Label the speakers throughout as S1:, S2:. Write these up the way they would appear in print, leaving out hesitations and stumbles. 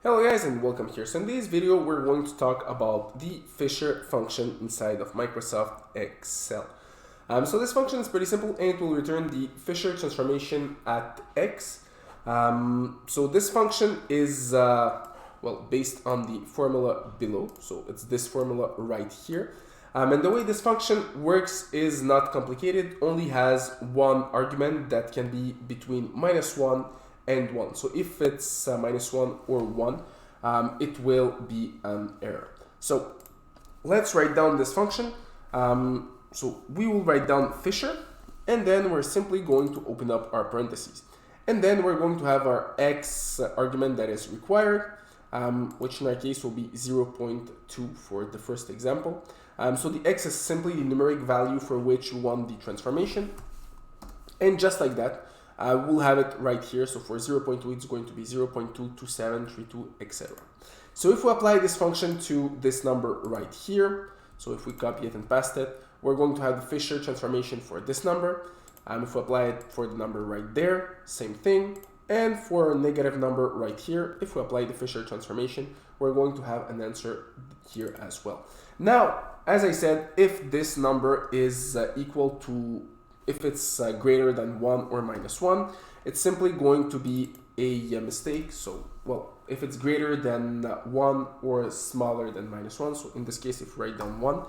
S1: Hello guys and welcome here. So in this video we're going to talk about the Fisher function inside of Microsoft Excel. So this function is pretty simple and it will return the Fisher transformation at X. So this function is based on the formula below. So it's this formula right here. And the way this function works is not complicated, only has one argument that can be between -1 and 1. So if it's -1 or 1, it will be an error. So let's write down this function. So we will write down Fisher, and then we're simply going to open up our parentheses. And then we're going to have our X argument that is required, which in our case will be 0.2 for the first example. So the X is simply the numeric value for which we want the transformation. And just like that, we'll have it right here. So for 0.2, it's going to be 0.22732, etc. So if we apply this function to this number right here, so if we copy it and paste it, we're going to have the Fisher transformation for this number. If we apply it for the number right there, same thing. And for a negative number right here, if we apply the Fisher transformation, we're going to have an answer here as well. Now, as I said, if this number is if it's greater than 1 or -1, it's simply going to be a mistake. So, if it's greater than 1 or smaller than -1, so in this case, if we write down 1,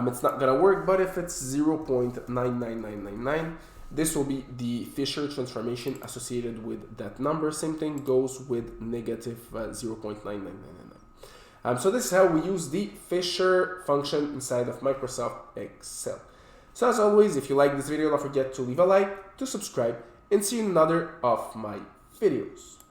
S1: it's not gonna work. But if it's 0.99999, this will be the Fisher transformation associated with that number. Same thing goes with negative 0.99999. So this is how we use the Fisher function inside of Microsoft Excel. So as always, if you like this video, don't forget to leave a like, to subscribe, and see you in another of my videos.